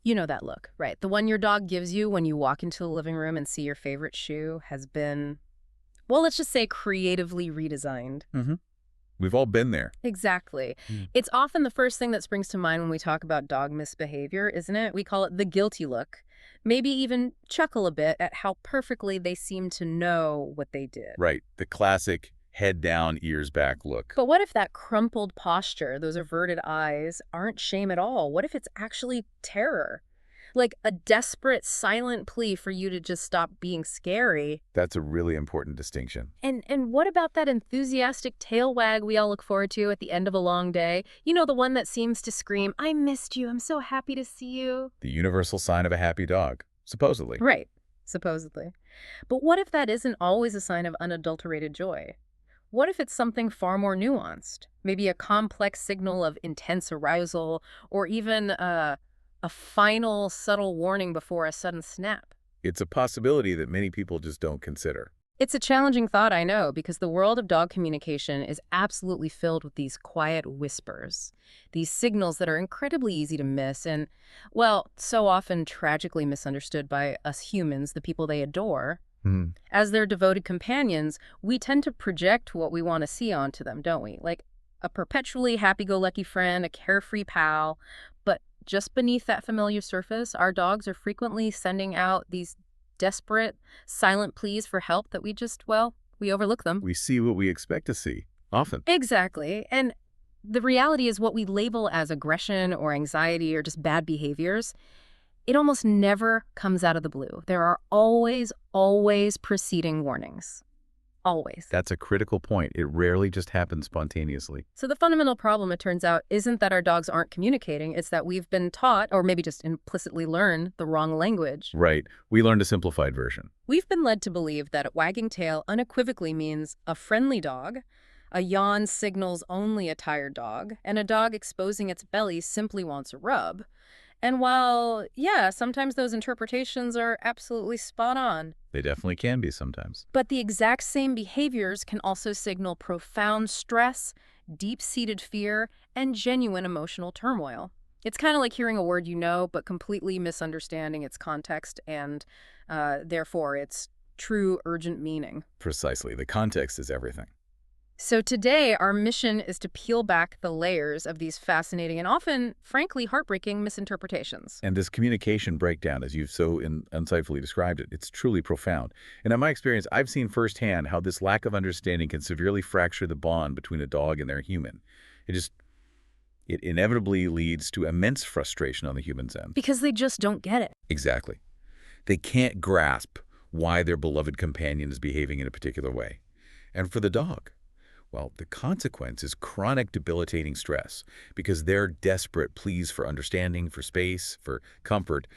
You know that look, right? The one your dog gives you when you walk into the living room and see your favorite shoe has been, well, let's just say creatively redesigned. Hmm. We've all been there. Exactly. Mm. It's often the first thing that springs to mind when we talk about dog misbehavior, isn't it? We call it the guilty look. Maybe even chuckle a bit at how perfectly they seem to know what they did. Right. The classic head down, ears back look. But what if that crumpled posture, those averted eyes, aren't shame at all? What if it's actually terror? Like a desperate, silent plea for you to just stop being scary. That's a really important distinction. And what about that enthusiastic tail wag we all look forward to at the end of a long day? You know, the one that seems to scream, "I missed you. I'm so happy to see you." The universal sign of a happy dog, supposedly. Right, supposedly. But what if that isn't always a sign of unadulterated joy? What if it's something far more nuanced? Maybe a complex signal of intense arousal, or even a final subtle warning before a sudden snap. It's a possibility that many people just don't consider. It's a challenging thought, I know, because the world of dog communication is absolutely filled with these quiet whispers, these signals that are incredibly easy to miss and, well, so often tragically misunderstood by us humans, the people they adore. Hmm. As their devoted companions, we tend to project what we want to see onto them, don't we? Like a perpetually happy-go-lucky friend, a carefree pal. But just beneath that familiar surface, our dogs are frequently sending out these desperate, silent pleas for help that we just, well, we overlook them. We see what we expect to see, often. Exactly. And the reality is what we label as aggression or anxiety or just bad behaviors, it almost never comes out of the blue. There are always preceding warnings. Always. That's a critical point. It rarely just happens spontaneously. So the fundamental problem, it turns out, isn't that our dogs aren't communicating. It's that we've been taught, or maybe just implicitly learned, the wrong language. Right. We learned a simplified version. We've been led to believe that a wagging tail unequivocally means a friendly dog, a yawn signals only a tired dog, and a dog exposing its belly simply wants a rub. And while, yeah, sometimes those interpretations are absolutely spot on, They definitely can be sometimes. but the exact same behaviors can also signal profound stress, deep-seated fear, and genuine emotional turmoil. It's kind of like hearing a word you know, but completely misunderstanding its context and, therefore, its true urgent meaning. Precisely. The context is everything. So today, our mission is to peel back the layers of these fascinating and often, frankly, heartbreaking misinterpretations. And this communication breakdown, as you've so insightfully described it, it's truly profound. And in my experience, I've seen firsthand how this lack of understanding can severely fracture the bond between a dog and their human. It inevitably leads to immense frustration on the human's end. Because they just don't get it. Exactly. They can't grasp why their beloved companion is behaving in a particular way. And for the dog, well, the consequence is chronic debilitating stress because their desperate pleas for understanding, for space, for comfort,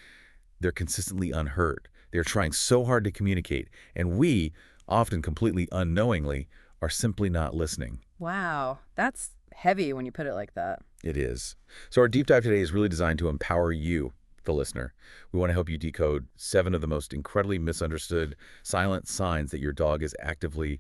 they're consistently unheard. They're trying so hard to communicate, and we, often completely unknowingly, are simply not listening. Wow, that's heavy when you put it like that. It is. So our deep dive today is really designed to empower you, the listener. We want to help you decode 7 of the most incredibly misunderstood silent signs that your dog is actively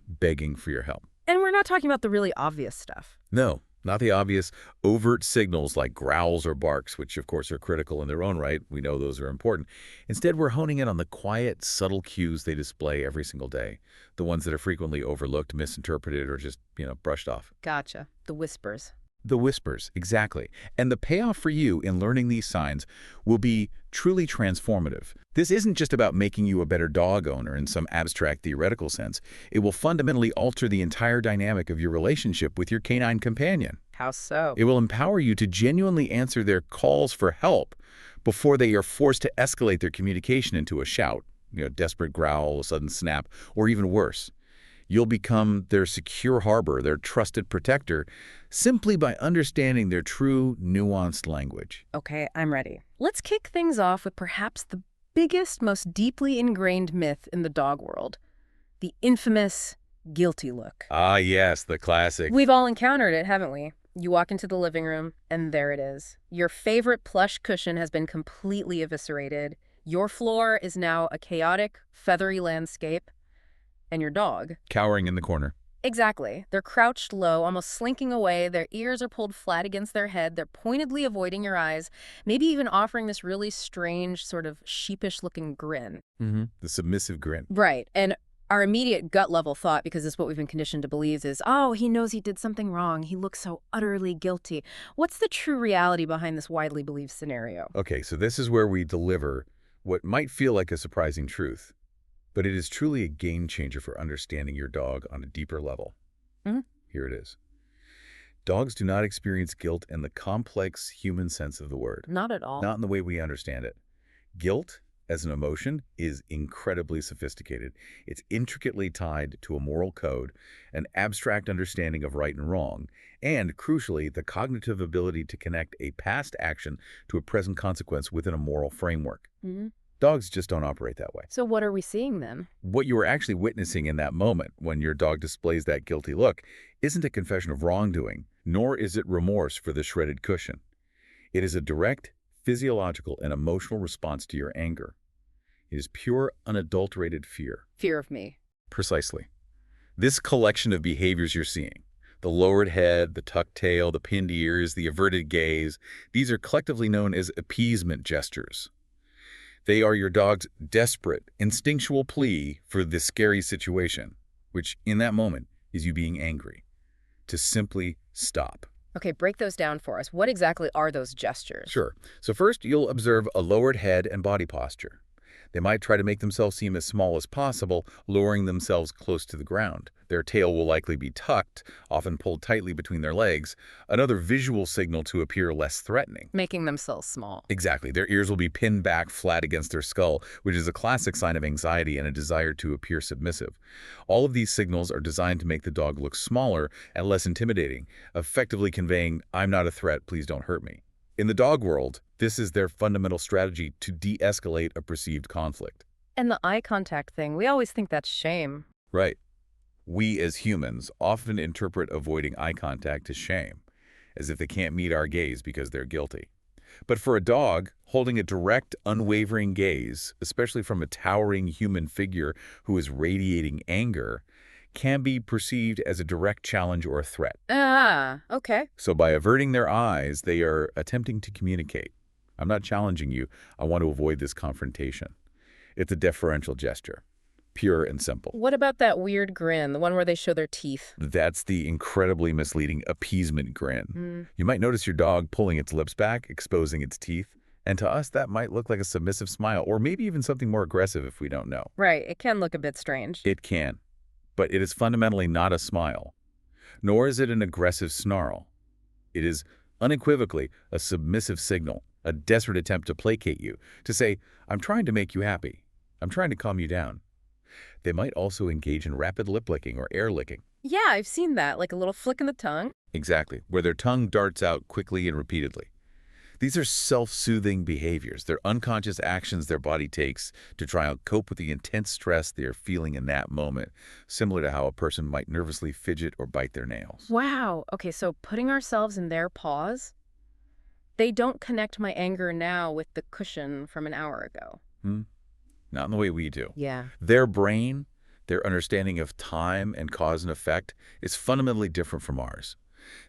begging for your help. And we're not talking about the really obvious stuff. No, not the obvious overt signals like growls or barks, which of course are critical in their own right. We know those are important. Instead, we're honing in on the quiet, subtle cues they display every single day, the ones that are frequently overlooked, misinterpreted, or just, brushed off. Gotcha. The whispers. The whispers, exactly. And the payoff for you in learning these signs will be truly transformative. This isn't just about making you a better dog owner in some abstract theoretical sense. It will fundamentally alter the entire dynamic of your relationship with your canine companion. How so? It will empower you to genuinely answer their calls for help before they are forced to escalate their communication into a shout, desperate growl, a sudden snap, or even worse. You'll become their secure harbor, their trusted protector, simply by understanding their true, nuanced language. Okay, I'm ready. Let's kick things off with perhaps the biggest, most deeply ingrained myth in the dog world, the infamous guilty look. Ah, yes, the classic. We've all encountered it, haven't we? You walk into the living room, and there it is. Your favorite plush cushion has been completely eviscerated. Your floor is now a chaotic, feathery landscape. And your dog, Cowering in the corner. Exactly. They're crouched low, almost slinking away. Their ears are pulled flat against their head. They're pointedly avoiding your eyes, maybe even offering this really strange, sort of sheepish-looking grin. The submissive grin. Right. And our immediate gut level thought, because it's what we've been conditioned to believe, is, oh, he knows he did something wrong. He looks so utterly guilty. What's the true reality behind this widely believed scenario? Okay, so this is where we deliver what might feel like a surprising truth, but it is truly a game changer for understanding your dog on a deeper level. Mhm. Here it is. Dogs do not experience guilt in the complex human sense of the word, Not at all. not in the way we understand it. Guilt, as an emotion, is incredibly sophisticated. It's intricately tied to a moral code, an abstract understanding of right and wrong, and, crucially, the cognitive ability to connect a past action to a present consequence within a moral framework. Mhm. Dogs just don't operate that way. So what are we seeing then? What you are actually witnessing in that moment when your dog displays that guilty look isn't a confession of wrongdoing, nor is it remorse for the shredded cushion. It is a direct, physiological, and emotional response to your anger. It is pure, unadulterated fear. Fear of me. Precisely. This collection of behaviors you're seeing, the lowered head, the tucked tail, the pinned ears, the averted gaze, these are collectively known as appeasement gestures. They are your dog's desperate, instinctual plea for this scary situation, which in that moment is you being angry, to simply stop. Okay, break those down for us. What exactly are those gestures? Sure. So first, you'll observe a lowered head and body posture. They might try to make themselves seem as small as possible, lowering themselves close to the ground. Their tail will likely be tucked, often pulled tightly between their legs, another visual signal to appear less threatening. Making themselves small. Exactly. Their ears will be pinned back flat against their skull, which is a classic sign of anxiety and a desire to appear submissive. All of these signals are designed to make the dog look smaller and less intimidating, effectively conveying, "I'm not a threat, please don't hurt me." In the dog world, this is their fundamental strategy to de-escalate a perceived conflict. And the eye contact thing, we always think that's shame. Right. We as humans often interpret avoiding eye contact as shame, as if they can't meet our gaze because they're guilty. But for a dog, holding a direct, unwavering gaze, especially from a towering human figure who is radiating anger, can be perceived as a direct challenge or a threat. Ah, okay. So by averting their eyes, they are attempting to communicate. I'm not challenging you. I want to avoid this confrontation. It's a deferential gesture, pure and simple. What about that weird grin, the one where they show their teeth? That's the incredibly misleading appeasement grin. Hmm. You might notice your dog pulling its lips back, exposing its teeth. And to us, that might look like a submissive smile, or maybe even something more aggressive if we don't know. Right, it can look a bit strange. It can. But it is fundamentally not a smile, nor is it an aggressive snarl. It is unequivocally a submissive signal, a desperate attempt to placate you, to say, "I'm trying to make you happy. I'm trying to calm you down." They might also engage in rapid lip licking or air licking. Yeah, I've seen that, like a little flick in the tongue. Exactly, where their tongue darts out quickly and repeatedly. These are self-soothing behaviors. They're unconscious actions their body takes to try and cope with the intense stress they are feeling in that moment, similar to how a person might nervously fidget or bite their nails. Wow. Okay, so putting ourselves in their paws, they don't connect my anger now with the cushion from an hour ago. Hmm? Not in the way we do. Yeah. Their brain, their understanding of time and cause and effect is fundamentally different from ours.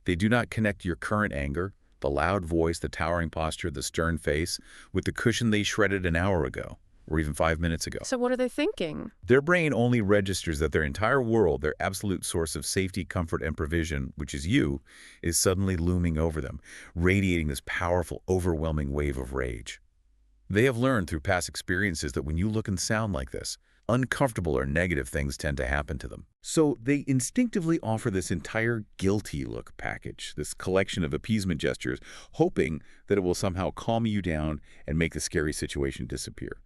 They do not connect your current anger, the loud voice, the towering posture, the stern face, with the cushion they shredded an hour ago, or even 5 minutes ago. So what are they thinking? Their brain only registers that their entire world, their absolute source of safety, comfort, and provision, which is you, is suddenly looming over them, radiating this powerful, overwhelming wave of rage. They have learned through past experiences that when you look and sound like this, uncomfortable or negative things tend to happen to them. So they instinctively offer this entire guilty look package, this collection of appeasement gestures, hoping that it will somehow calm you down and make the scary situation disappear.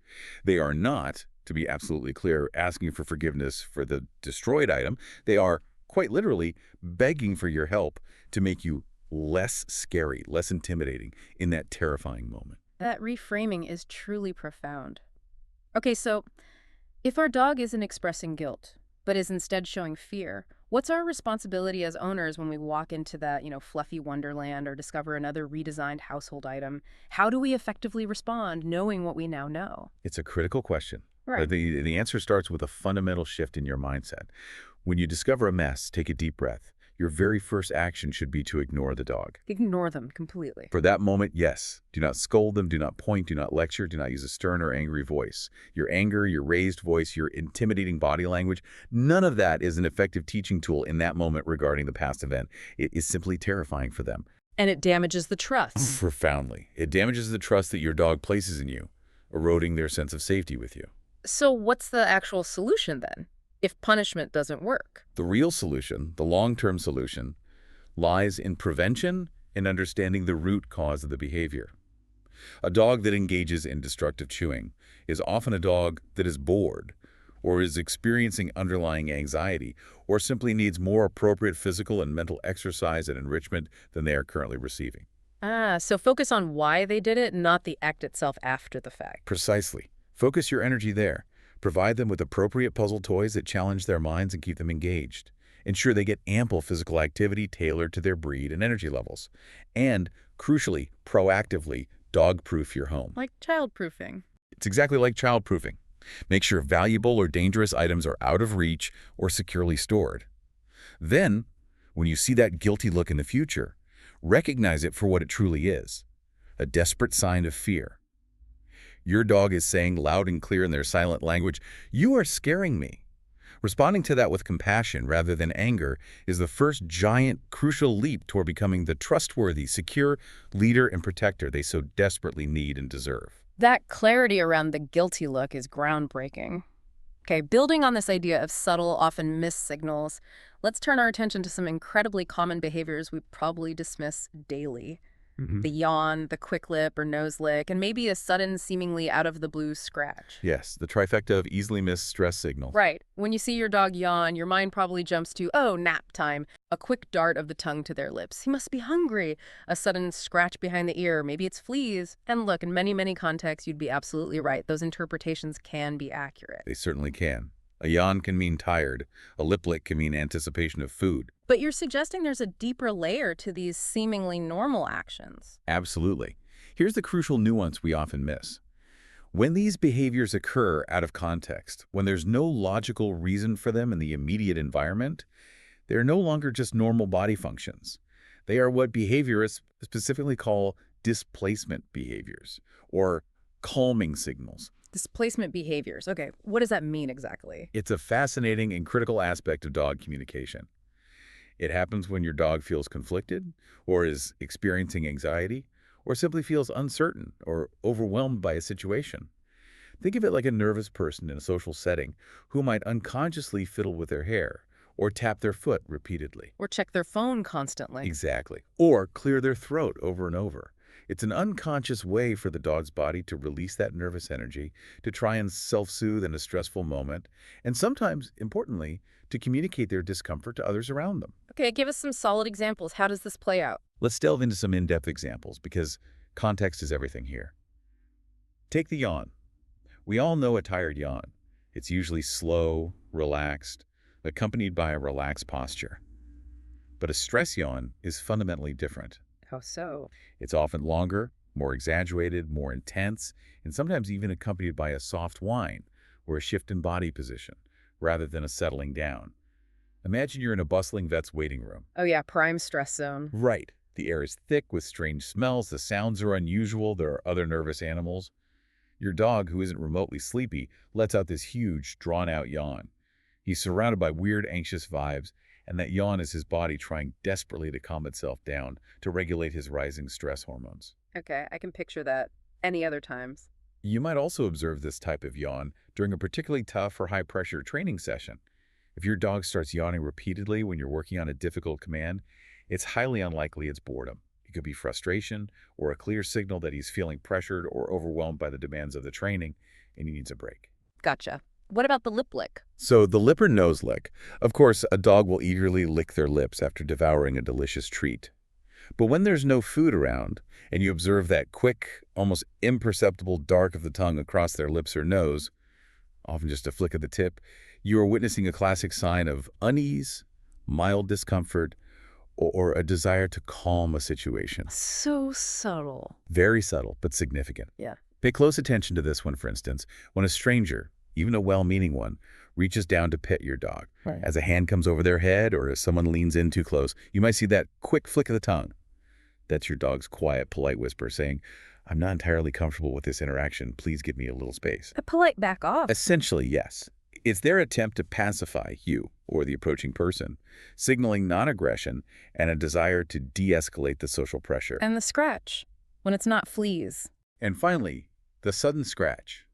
They are not, to be absolutely clear, asking for forgiveness for the destroyed item. They are, quite literally, begging for your help to make you less scary, less intimidating in that terrifying moment. That reframing is truly profound. Okay, so if our dog isn't expressing guilt, but is instead showing fear, what's our responsibility as owners when we walk into that, fluffy wonderland or discover another redesigned household item? How do we effectively respond knowing what we now know? It's a critical question. Right. The answer starts with a fundamental shift in your mindset. When you discover a mess, take a deep breath. Your very first action should be to ignore the dog. Ignore them completely. For that moment, yes. Do not scold them, do not point, do not lecture, do not use a stern or angry voice. Your anger, your raised voice, your intimidating body language, none of that is an effective teaching tool in that moment regarding the past event. It is simply terrifying for them. And it damages the trust. Profoundly. It damages the trust that your dog places in you, eroding their sense of safety with you. So what's the actual solution then, if punishment doesn't work? The real solution, the long-term solution, lies in prevention and understanding the root cause of the behavior. A dog that engages in destructive chewing is often a dog that is bored or is experiencing underlying anxiety or simply needs more appropriate physical and mental exercise and enrichment than they are currently receiving. So focus on why they did it, not the act itself after the fact. Precisely. Focus your energy there. Provide them with appropriate puzzle toys that challenge their minds and keep them engaged. Ensure they get ample physical activity tailored to their breed and energy levels. And, crucially, proactively, dog-proof your home. Like childproofing. It's exactly like child-proofing. Make sure valuable or dangerous items are out of reach or securely stored. Then, when you see that guilty look in the future, recognize it for what it truly is, a desperate sign of fear. Your dog is saying loud and clear in their silent language, "You are scaring me." Responding to that with compassion rather than anger is the first giant, crucial leap toward becoming the trustworthy, secure leader and protector they so desperately need and deserve. That clarity around the guilty look is groundbreaking. Okay, building on this idea of subtle, often missed signals, let's turn our attention to some incredibly common behaviors we probably dismiss daily. The yawn, the quick lip or nose lick, and maybe a sudden, seemingly out-of-the-blue scratch. Yes, the trifecta of easily missed stress signals. Right. When you see your dog yawn, your mind probably jumps to, oh, nap time. A quick dart of the tongue to their lips. He must be hungry. A sudden scratch behind the ear. Maybe it's fleas. And look, in many, many contexts, you'd be absolutely right. Those interpretations can be accurate. They certainly can. A yawn can mean tired. A lip lick can mean anticipation of food. But you're suggesting there's a deeper layer to these seemingly normal actions. Absolutely. Here's the crucial nuance we often miss. When these behaviors occur out of context, when there's no logical reason for them in the immediate environment, they're no longer just normal body functions. They are what behaviorists specifically call displacement behaviors, or calming signals. Displacement behaviors. Okay, what does that mean exactly? It's a fascinating and critical aspect of dog communication. It happens when your dog feels conflicted, or is experiencing anxiety, or simply feels uncertain or overwhelmed by a situation. Think of it like a nervous person in a social setting who might unconsciously fiddle with their hair or tap their foot repeatedly. Or check their phone constantly. Exactly. Or clear their throat over and over. It's an unconscious way for the dog's body to release that nervous energy, to try and self-soothe in a stressful moment, and sometimes, importantly, to communicate their discomfort to others around them. Okay, give us some solid examples. How does this play out? Let's delve into some in-depth examples because context is everything here. Take the yawn. We all know a tired yawn. It's usually slow, relaxed, accompanied by a relaxed posture. But a stress yawn is fundamentally different. How so? It's often longer, more exaggerated, more intense, and sometimes even accompanied by a soft whine or a shift in body position, rather than a settling down. Imagine you're in a bustling vet's waiting room. Oh yeah, prime stress zone. Right. The air is thick with strange smells, the sounds are unusual, there are other nervous animals. Your dog, who isn't remotely sleepy, lets out this huge, drawn-out yawn. He's surrounded by weird, anxious vibes, and that yawn is his body trying desperately to calm itself down, to regulate his rising stress hormones. Okay, I can picture that. Any other times? You might also observe this type of yawn during a particularly tough or high-pressure training session. If your dog starts yawning repeatedly when you're working on a difficult command, it's highly unlikely it's boredom. It could be frustration or a clear signal that he's feeling pressured or overwhelmed by the demands of the training and he needs a break. Gotcha. What about the lip lick? So the lip or nose lick. Of course, a dog will eagerly lick their lips after devouring a delicious treat. But when there's no food around and you observe that quick, almost imperceptible dark of the tongue across their lips or nose, often just a flick of the tip, you are witnessing a classic sign of unease, mild discomfort, or a desire to calm a situation. So subtle. Very subtle, but significant. Yeah. Pay close attention to this one, for instance. When a stranger, even a well-meaning one, reaches down to pet your dog. Right. As a hand comes over their head or as someone leans in too close, you might see that quick flick of the tongue. That's your dog's quiet, polite whisper saying, "I'm not entirely comfortable with this interaction. Please give me a little space." A polite back off. Essentially, yes. It's their attempt to pacify you or the approaching person, signaling non-aggression and a desire to de-escalate the social pressure. And the scratch, when it's not fleas. And finally, the sudden scratch.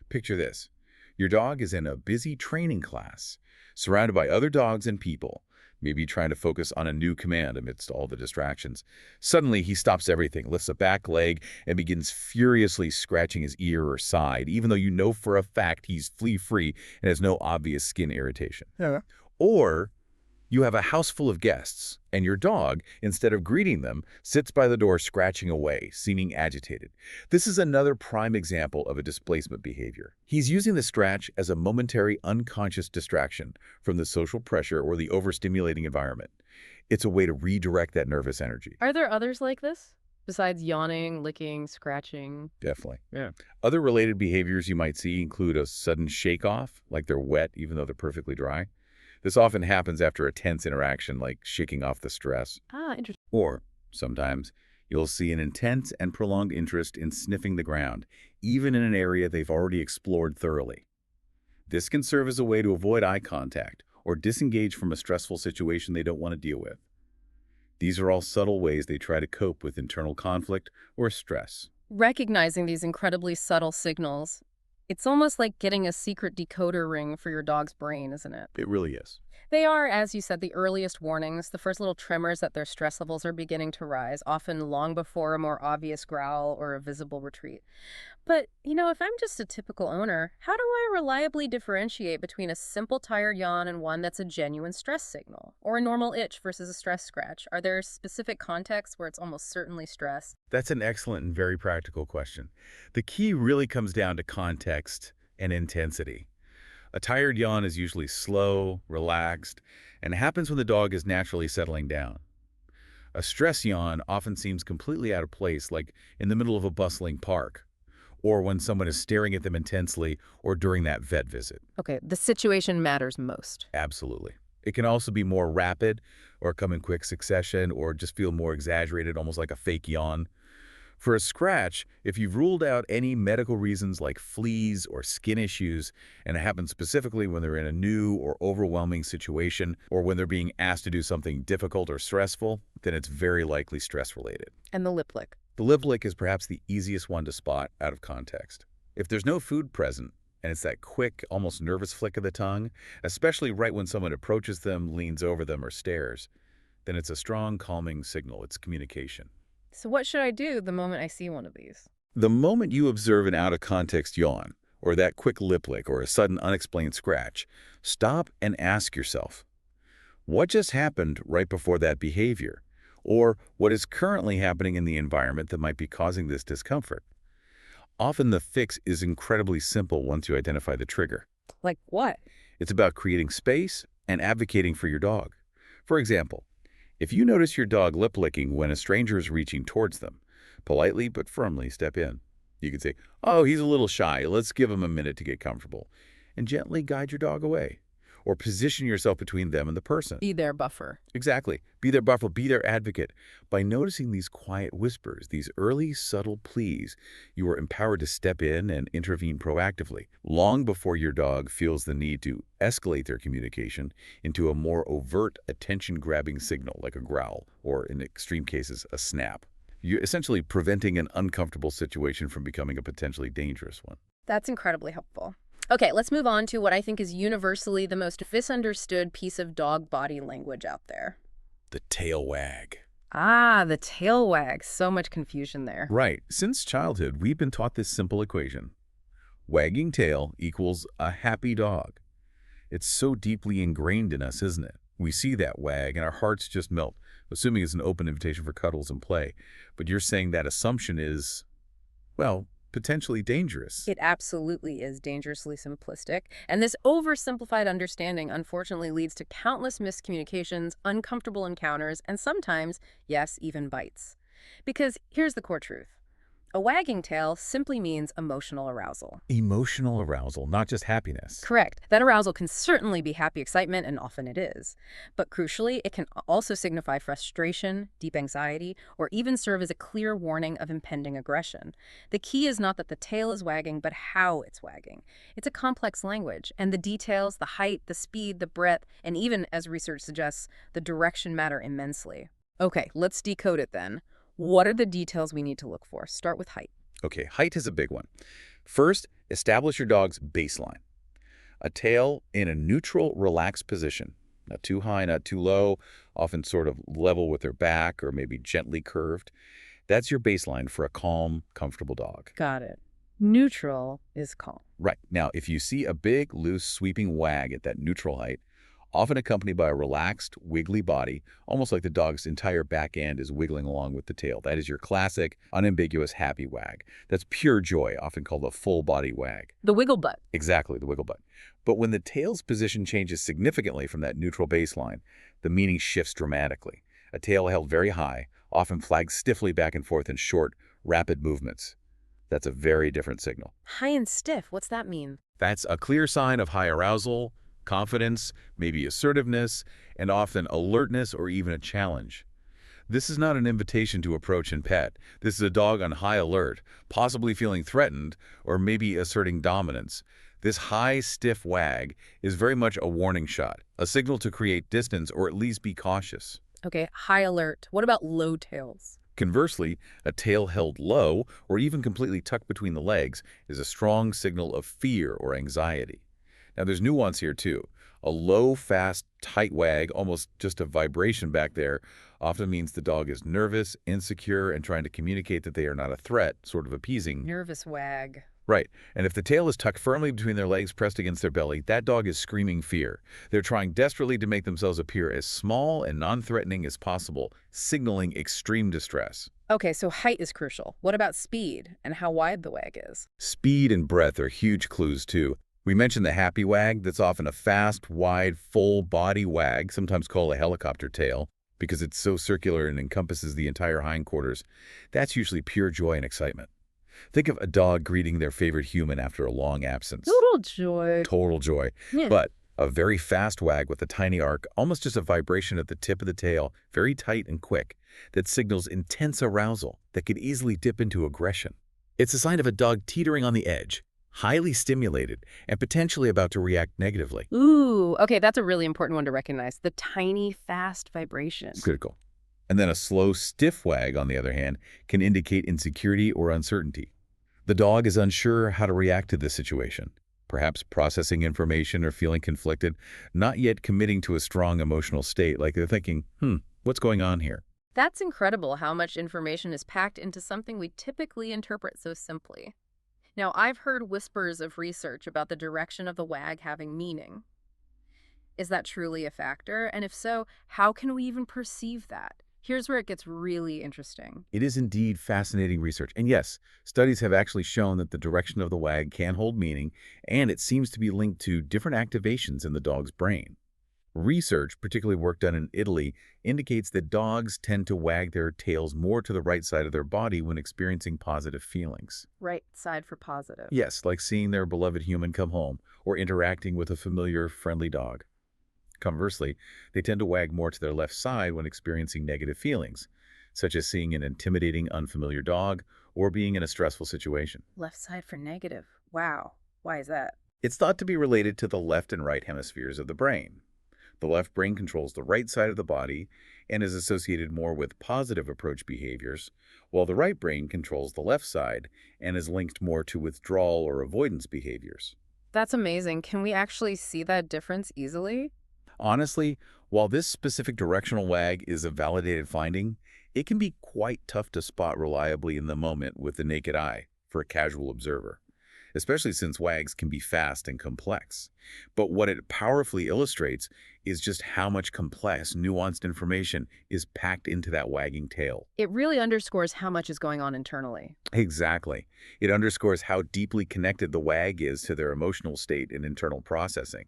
Picture this. Your dog is in a busy training class, surrounded by other dogs and people, maybe trying to focus on a new command amidst all the distractions. Suddenly, he stops everything, lifts a back leg, and begins furiously scratching his ear or side, even though you know for a fact he's flea-free and has no obvious skin irritation. Yeah. Or you have a house full of guests, and your dog, instead of greeting them, sits by the door scratching away, seeming agitated. This is another prime example of a displacement behavior. He's using the scratch as a momentary unconscious distraction from the social pressure or the overstimulating environment. It's a way to redirect that nervous energy. Are there others like this? Besides yawning, licking, scratching? Definitely. Yeah. Other related behaviors you might see include a sudden shake-off, like they're wet even though they're perfectly dry. This often happens after a tense interaction, like shaking off the stress. Ah, interesting. Or, sometimes, you'll see an intense and prolonged interest in sniffing the ground, even in an area they've already explored thoroughly. This can serve as a way to avoid eye contact or disengage from a stressful situation they don't want to deal with. These are all subtle ways they try to cope with internal conflict or stress. Recognizing these incredibly subtle signals, it's almost like getting a secret decoder ring for your dog's brain, isn't it? It really is. They are, as you said, the earliest warnings, the first little tremors that their stress levels are beginning to rise, often long before a more obvious growl or a visible retreat. But, if I'm just a typical owner, how do I reliably differentiate between a simple tired yawn and one that's a genuine stress signal? Or a normal itch versus a stress scratch? Are there specific contexts where it's almost certainly stress? That's an excellent and very practical question. The key really comes down to context and intensity. A tired yawn is usually slow, relaxed, and happens when the dog is naturally settling down. A stress yawn often seems completely out of place, like in the middle of a bustling park, or when someone is staring at them intensely, or during that vet visit. Okay, the situation matters most. Absolutely. It can also be more rapid, or come in quick succession, or just feel more exaggerated, almost like a fake yawn. For a scratch, if you've ruled out any medical reasons like fleas or skin issues, and it happens specifically when they're in a new or overwhelming situation, or when they're being asked to do something difficult or stressful, then it's very likely stress-related. And the lip lick. The lip lick is perhaps the easiest one to spot out of context. If there's no food present, and it's that quick, almost nervous flick of the tongue, especially right when someone approaches them, leans over them, or stares, then it's a strong, calming signal. It's communication. So what should I do the moment I see one of these? The moment you observe an out-of-context yawn, or that quick lip lick, or a sudden unexplained scratch, stop and ask yourself, what just happened right before that behavior? Or what is currently happening in the environment that might be causing this discomfort? Often the fix is incredibly simple once you identify the trigger. Like what? It's about creating space and advocating for your dog. For example, if you notice your dog lip-licking when a stranger is reaching towards them, politely but firmly step in. You can say, "Oh, he's a little shy. Let's give him a minute to get comfortable," and gently guide your dog away. Or position yourself between them and the person. Be their buffer. Exactly. Be their buffer, be their advocate. By noticing these quiet whispers, these early subtle pleas, you are empowered to step in and intervene proactively, long before your dog feels the need to escalate their communication into a more overt, attention-grabbing signal like a growl, or in extreme cases, a snap. You're essentially preventing an uncomfortable situation from becoming a potentially dangerous one. That's incredibly helpful. Okay, let's move on to what I think is universally the most misunderstood piece of dog body language out there. The tail wag. Ah, the tail wag. So much confusion there. Right. Since childhood, we've been taught this simple equation. Wagging tail equals a happy dog. It's so deeply ingrained in us, isn't it? We see that wag and our hearts just melt, assuming it's an open invitation for cuddles and play. But you're saying that assumption is, well, potentially dangerous. It absolutely is dangerously simplistic, and this oversimplified understanding unfortunately leads to countless miscommunications, uncomfortable encounters, and sometimes, yes, even bites. Because here's the core truth. A wagging tail simply means emotional arousal. Emotional arousal, not just happiness. Correct. That arousal can certainly be happy excitement, and often it is. But crucially, it can also signify frustration, deep anxiety, or even serve as a clear warning of impending aggression. The key is not that the tail is wagging, but how it's wagging. It's a complex language, and the details, the height, the speed, the breadth, and even, as research suggests, the direction matter immensely. Okay, let's decode it then. What are the details we need to look for? Start with height. Okay, height is a big one. First, establish your dog's baseline. A tail in a neutral, relaxed position. Not too high, not too low, often sort of level with their back or maybe gently curved. That's your baseline for a calm, comfortable dog. Got it. Neutral is calm. Right. Now, if you see a big, loose, sweeping wag at that neutral height, often accompanied by a relaxed, wiggly body, almost like the dog's entire back end is wiggling along with the tail, that is your classic, unambiguous happy wag. That's pure joy, often called a full-body wag. The wiggle butt. Exactly, the wiggle butt. But when the tail's position changes significantly from that neutral baseline, the meaning shifts dramatically. A tail held very high often flags stiffly back and forth in short, rapid movements. That's a very different signal. High and stiff, what's that mean? That's a clear sign of high arousal, confidence, maybe assertiveness, and often alertness or even a challenge. This is not an invitation to approach and pet. This is a dog on high alert, possibly feeling threatened or maybe asserting dominance. This high, stiff wag is very much a warning shot, a signal to create distance or at least be cautious. Okay, high alert. What about low tails? Conversely, a tail held low or even completely tucked between the legs is a strong signal of fear or anxiety. Now, there's nuance here, too. A low, fast, tight wag, almost just a vibration back there, often means the dog is nervous, insecure, and trying to communicate that they are not a threat, sort of appeasing. Nervous wag. Right. And if the tail is tucked firmly between their legs pressed against their belly, that dog is screaming fear. They're trying desperately to make themselves appear as small and non-threatening as possible, signaling extreme distress. Okay, so height is crucial. What about speed and how wide the wag is? Speed and breadth are huge clues, too. We mentioned the happy wag. That's often a fast, wide, full-body wag, sometimes called a helicopter tail, because it's so circular and encompasses the entire hindquarters. That's usually pure joy and excitement. Think of a dog greeting their favorite human after a long absence. Total joy. Total joy. Yeah. But a very fast wag with a tiny arc, almost just a vibration at the tip of the tail, very tight and quick, that signals intense arousal that could easily dip into aggression. It's a sign of a dog teetering on the edge, highly stimulated, and potentially about to react negatively. Ooh, okay, that's a really important one to recognize. The tiny, fast vibration. Critical. And then a slow, stiff wag, on the other hand, can indicate insecurity or uncertainty. The dog is unsure how to react to this situation, perhaps processing information or feeling conflicted, not yet committing to a strong emotional state, like they're thinking, what's going on here? That's incredible how much information is packed into something we typically interpret so simply. Now, I've heard whispers of research about the direction of the wag having meaning. Is that truly a factor? And if so, how can we even perceive that? Here's where it gets really interesting. It is indeed fascinating research. And yes, studies have actually shown that the direction of the wag can hold meaning, and it seems to be linked to different activations in the dog's brain. Research, particularly work done in Italy, indicates that dogs tend to wag their tails more to the right side of their body when experiencing positive feelings. Right side for positive. Yes, like seeing their beloved human come home or interacting with a familiar, friendly dog. Conversely, they tend to wag more to their left side when experiencing negative feelings, such as seeing an intimidating, unfamiliar dog or being in a stressful situation. Left side for negative. Wow. Why is that? It's thought to be related to the left and right hemispheres of the brain. The left brain controls the right side of the body and is associated more with positive approach behaviors, while the right brain controls the left side and is linked more to withdrawal or avoidance behaviors. That's amazing. Can we actually see that difference easily? Honestly, while this specific directional wag is a validated finding, it can be quite tough to spot reliably in the moment with the naked eye for a casual observer, especially since wags can be fast and complex. But what it powerfully illustrates is just how much complex, nuanced information is packed into that wagging tail. It really underscores how much is going on internally. Exactly. It underscores how deeply connected the wag is to their emotional state and internal processing.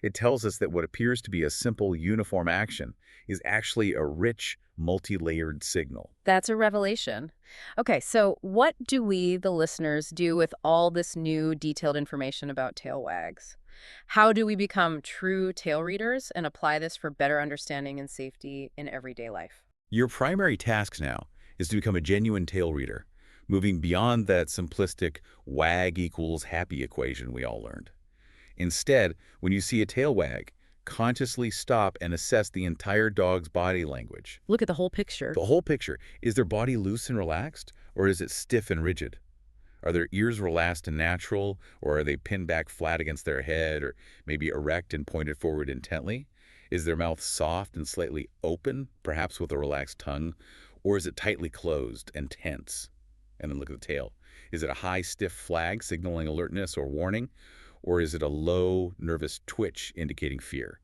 It tells us that what appears to be a simple, uniform action is actually a rich, multi-layered signal. That's a revelation. Okay, so what do we, the listeners, do with all this new detailed information about tail wags? How do we become true tail readers and apply this for better understanding and safety in everyday life? Your primary task now is to become a genuine tail reader, moving beyond that simplistic wag equals happy equation we all learned. Instead, when you see a tail wag, consciously stop and assess the entire dog's body language. Look at the whole picture. The whole picture. Is their body loose and relaxed, or is it stiff and rigid? Are their ears relaxed and natural, or are they pinned back flat against their head, or maybe erect and pointed forward intently? Is their mouth soft and slightly open, perhaps with a relaxed tongue, or is it tightly closed and tense? And then look at the tail. Is it a high, stiff flag signaling alertness or warning, or is it a low, nervous twitch indicating fear?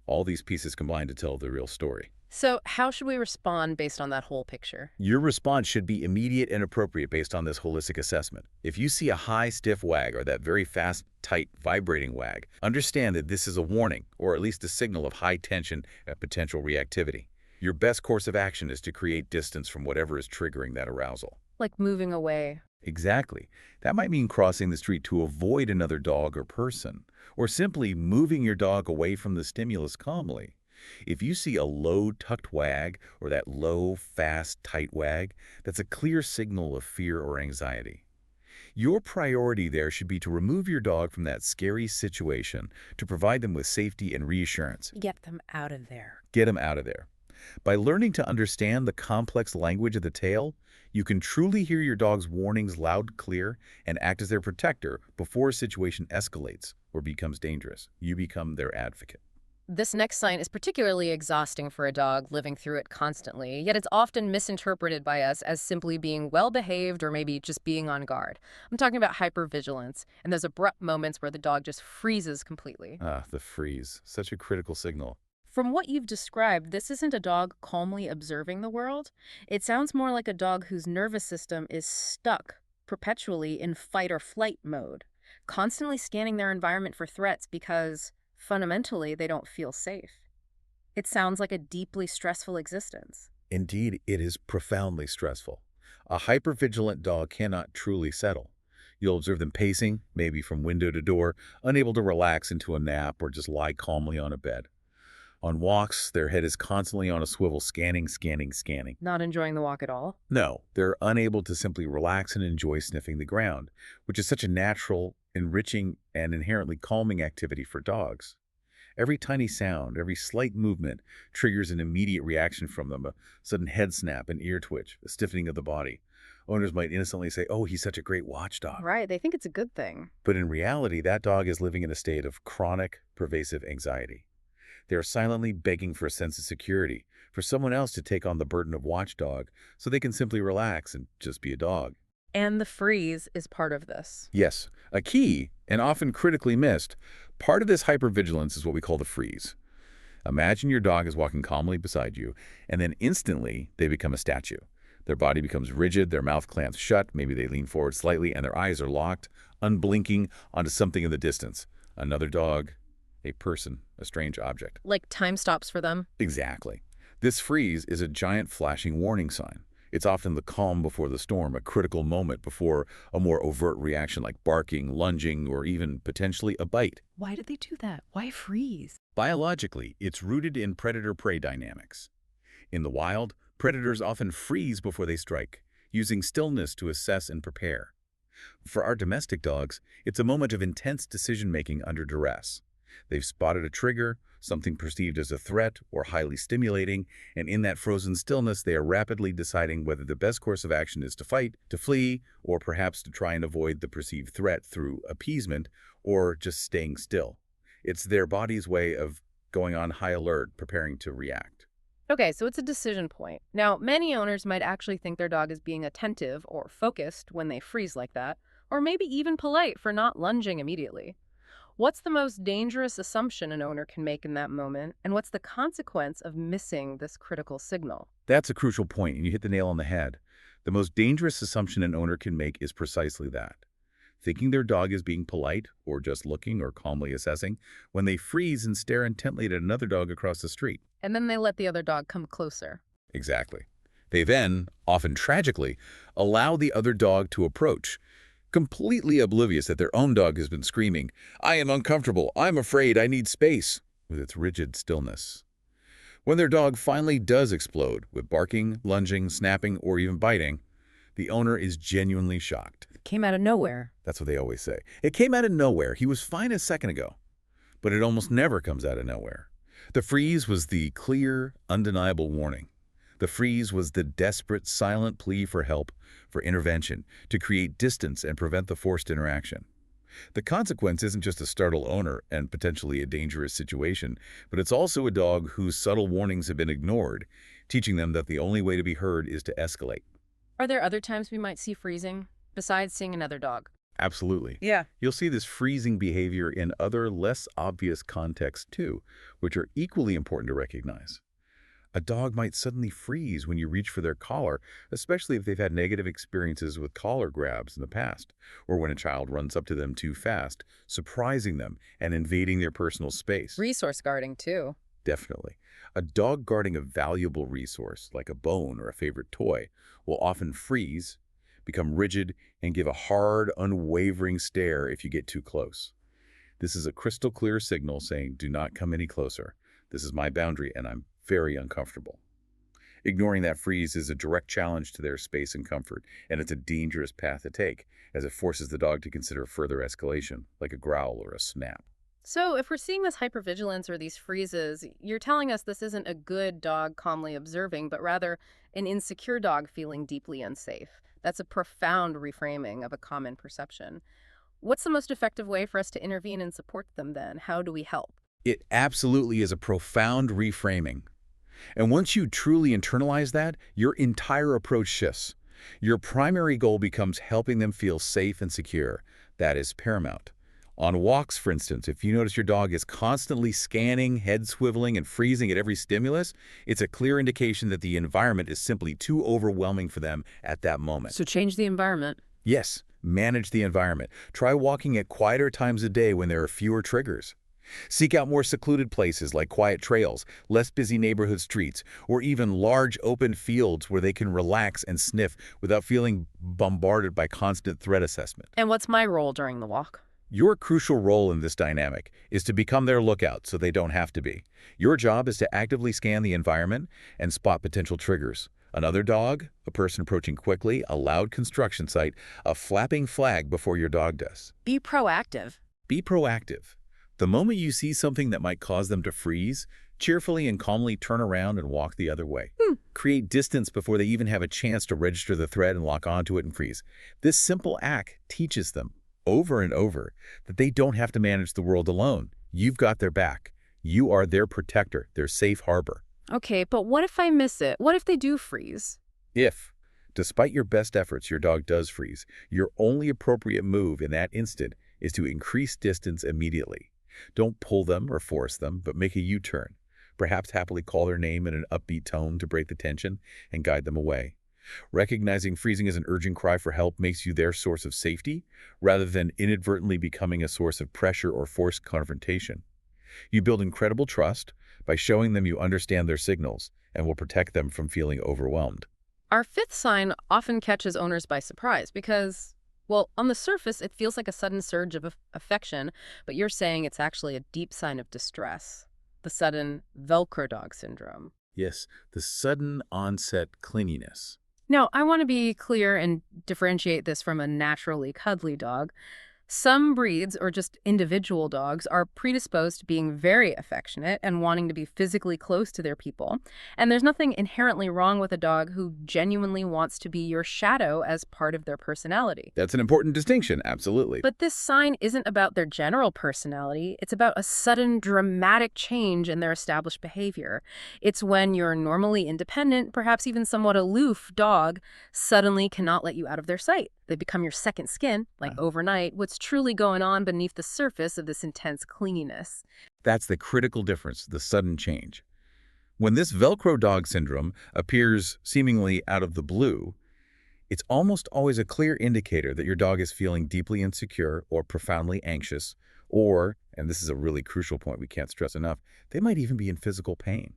All these pieces combine to tell the real story. So, how should we respond based on that whole picture? Your response should be immediate and appropriate based on this holistic assessment. If you see a high, stiff wag or that very fast, tight, vibrating wag, understand that this is a warning, or at least a signal of high tension and potential reactivity. Your best course of action is to create distance from whatever is triggering that arousal. Like moving away. Exactly. That might mean crossing the street to avoid another dog or person, or simply moving your dog away from the stimulus calmly. If you see a low, tucked wag or that low, fast, tight wag, that's a clear signal of fear or anxiety. Your priority there should be to remove your dog from that scary situation to provide them with safety and reassurance. Get them out of there. Get them out of there. By learning to understand the complex language of the tail, you can truly hear your dog's warnings loud and clear and act as their protector before a situation escalates or becomes dangerous. You become their advocate. This next sign is particularly exhausting for a dog living through it constantly, yet it's often misinterpreted by us as simply being well-behaved or maybe just being on guard. I'm talking about hypervigilance, and those abrupt moments where the dog just freezes completely. Ah, the freeze. Such a critical signal. From what you've described, this isn't a dog calmly observing the world. It sounds more like a dog whose nervous system is stuck perpetually in fight or flight mode, constantly scanning their environment for threats because fundamentally they don't feel safe. It sounds like a deeply stressful existence. Indeed, it is profoundly stressful. A hypervigilant dog cannot truly settle. You'll observe them pacing, maybe from window to door, unable to relax into a nap or just lie calmly on a bed. On walks, their head is constantly on a swivel, scanning, scanning, scanning. Not enjoying the walk at all? No, they're unable to simply relax and enjoy sniffing the ground, which is such a natural, enriching, and inherently calming activity for dogs. Every tiny sound, every slight movement triggers an immediate reaction from them, a sudden head snap, an ear twitch, a stiffening of the body. Owners might innocently say, "Oh, he's such a great watchdog." Right, they think it's a good thing. But in reality, that dog is living in a state of chronic, pervasive anxiety. They are silently begging for a sense of security, for someone else to take on the burden of watchdog so they can simply relax and just be a dog. And the freeze is part of this. Yes, a key, and often critically missed, part of this hypervigilance is what we call the freeze. Imagine your dog is walking calmly beside you, and then instantly they become a statue. Their body becomes rigid, their mouth clamps shut, maybe they lean forward slightly, and their eyes are locked, unblinking, onto something in the distance. Another dog, a person, a strange object. Like time stops for them? Exactly. This freeze is a giant flashing warning sign. It's often the calm before the storm, a critical moment before a more overt reaction like barking, lunging, or even potentially a bite. Why did they do that? Why freeze? Biologically, it's rooted in predator-prey dynamics. In the wild, predators often freeze before they strike, using stillness to assess and prepare. For our domestic dogs, it's a moment of intense decision-making under duress. They've spotted a trigger, something perceived as a threat or highly stimulating, and in that frozen stillness, they are rapidly deciding whether the best course of action is to fight, to flee, or perhaps to try and avoid the perceived threat through appeasement or just staying still. It's their body's way of going on high alert, preparing to react. Okay, so it's a decision point. Now, many owners might actually think their dog is being attentive or focused when they freeze like that, or maybe even polite for not lunging immediately. What's the most dangerous assumption an owner can make in that moment, and what's the consequence of missing this critical signal? That's a crucial point, and you hit the nail on the head. The most dangerous assumption an owner can make is precisely that. Thinking their dog is being polite, or just looking or calmly assessing, when they freeze and stare intently at another dog across the street. And then they let the other dog come closer. Exactly. They then, often tragically, allow the other dog to approach, completely oblivious that their own dog has been screaming, "I am uncomfortable, I'm afraid, I need space," with its rigid stillness. When their dog finally does explode, with barking, lunging, snapping, or even biting, the owner is genuinely shocked. Came out of nowhere. That's what they always say. It came out of nowhere. He was fine a second ago. But it almost never comes out of nowhere. The freeze was the clear, undeniable warning. The freeze was the desperate, silent plea for help, for intervention, to create distance and prevent the forced interaction. The consequence isn't just a startled owner and potentially a dangerous situation, but it's also a dog whose subtle warnings have been ignored, teaching them that the only way to be heard is to escalate. Are there other times we might see freezing, besides seeing another dog? Absolutely. Yeah. You'll see this freezing behavior in other, less obvious contexts too, which are equally important to recognize. A dog might suddenly freeze when you reach for their collar, especially if they've had negative experiences with collar grabs in the past, or when a child runs up to them too fast, surprising them and invading their personal space. Resource guarding, too. Definitely. A dog guarding a valuable resource, like a bone or a favorite toy, will often freeze, become rigid, and give a hard, unwavering stare if you get too close. This is a crystal clear signal saying, "Do not come any closer. This is my boundary and I'm very uncomfortable." Ignoring that freeze is a direct challenge to their space and comfort, and it's a dangerous path to take, as it forces the dog to consider further escalation, like a growl or a snap. So, if we're seeing this hypervigilance or these freezes, you're telling us this isn't a good dog calmly observing, but rather an insecure dog feeling deeply unsafe. That's a profound reframing of a common perception. What's the most effective way for us to intervene and support them then? How do we help? It absolutely is a profound reframing. And once you truly internalize that, your entire approach shifts. Your primary goal becomes helping them feel safe and secure. That is paramount. On walks, for instance, if you notice your dog is constantly scanning, head swiveling, and freezing at every stimulus, it's a clear indication that the environment is simply too overwhelming for them at that moment. So, change the environment. Yes, manage the environment. Try walking at quieter times of day when there are fewer triggers. Seek out more secluded places like quiet trails, less busy neighborhood streets, or even large open fields where they can relax and sniff without feeling bombarded by constant threat assessment. And what's my role during the walk? Your crucial role in this dynamic is to become their lookout so they don't have to be. Your job is to actively scan the environment and spot potential triggers. Another dog, a person approaching quickly, a loud construction site, a flapping flag before your dog does. Be proactive. Be proactive. The moment you see something that might cause them to freeze, cheerfully and calmly turn around and walk the other way. Create distance before they even have a chance to register the threat and lock onto it and freeze. This simple act teaches them, over and over, that they don't have to manage the world alone. You've got their back. You are their protector, their safe harbor. Okay, but what if I miss it? What if they do freeze? If, despite your best efforts, your dog does freeze, your only appropriate move in that instant is to increase distance immediately. Don't pull them or force them, but make a U-turn. Perhaps happily call their name in an upbeat tone to break the tension and guide them away. Recognizing freezing as an urgent cry for help makes you their source of safety, rather than inadvertently becoming a source of pressure or forced confrontation. You build incredible trust by showing them you understand their signals and will protect them from feeling overwhelmed. Our fifth sign often catches owners by surprise because, well, on the surface, it feels like a sudden surge of affection, but you're saying it's actually a deep sign of distress. The sudden Velcro dog syndrome. Yes, the sudden onset clinginess. Now, I want to be clear and differentiate this from a naturally cuddly dog. Some breeds, or just individual dogs, are predisposed to being very affectionate and wanting to be physically close to their people. And there's nothing inherently wrong with a dog who genuinely wants to be your shadow as part of their personality. That's an important distinction, absolutely. But this sign isn't about their general personality. It's about a sudden, dramatic change in their established behavior. It's when your normally independent, perhaps even somewhat aloof dog suddenly cannot let you out of their sight. They become your second skin, like overnight, what's truly going on beneath the surface of this intense clinginess. That's the critical difference, the sudden change. When this Velcro dog syndrome appears seemingly out of the blue, it's almost always a clear indicator that your dog is feeling deeply insecure or profoundly anxious, or, and this is a really crucial point we can't stress enough, they might even be in physical pain.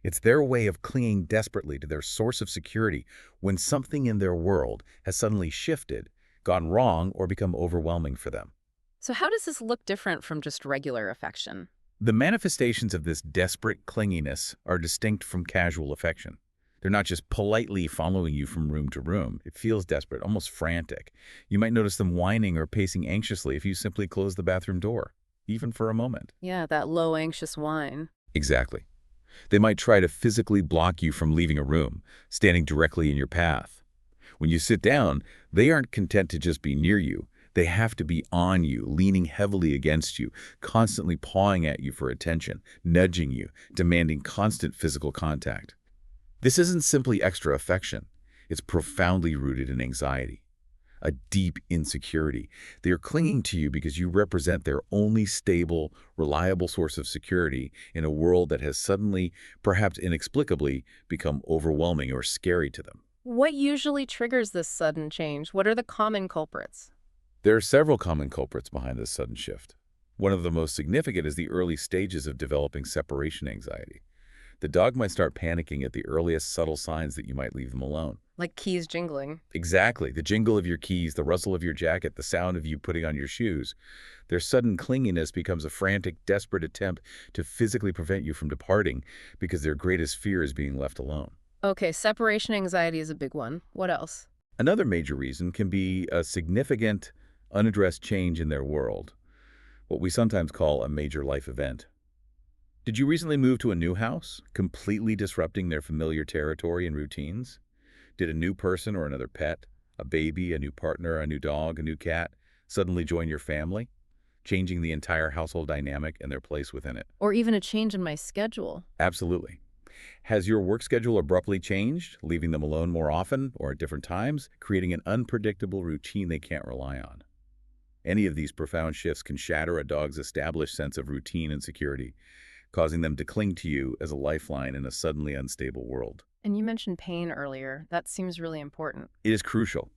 It's their way of clinging desperately to their source of security when something in their world has suddenly shifted, gone wrong, or become overwhelming for them. So how does this look different from just regular affection? The manifestations of this desperate clinginess are distinct from casual affection. They're not just politely following you from room to room. It feels desperate, almost frantic. You might notice them whining or pacing anxiously if you simply close the bathroom door, even for a moment. Yeah, that low, anxious whine. Exactly. They might try to physically block you from leaving a room, standing directly in your path. When you sit down, they aren't content to just be near you. They have to be on you, leaning heavily against you, constantly pawing at you for attention, nudging you, demanding constant physical contact. This isn't simply extra affection. It's profoundly rooted in anxiety, a deep insecurity. They are clinging to you because you represent their only stable, reliable source of security in a world that has suddenly, perhaps inexplicably, become overwhelming or scary to them. What usually triggers this sudden change? What are the common culprits? There are several common culprits behind this sudden shift. One of the most significant is the early stages of developing separation anxiety. The dog might start panicking at the earliest subtle signs that you might leave them alone. Like keys jingling. Exactly. The jingle of your keys, the rustle of your jacket, the sound of you putting on your shoes. Their sudden clinginess becomes a frantic, desperate attempt to physically prevent you from departing because their greatest fear is being left alone. Okay, separation anxiety is a big one. What else? Another major reason can be a significant, unaddressed change in their world, what we sometimes call a major life event. Did you recently move to a new house, completely disrupting their familiar territory and routines? Did a new person or another pet, a baby, a new partner, a new dog, a new cat, suddenly join your family, changing the entire household dynamic and their place within it? Or even a change in my schedule. Absolutely. Has your work schedule abruptly changed, leaving them alone more often or at different times, creating an unpredictable routine they can't rely on? Any of these profound shifts can shatter a dog's established sense of routine and security, causing them to cling to you as a lifeline in a suddenly unstable world. And you mentioned pain earlier. That seems really important. It is crucial.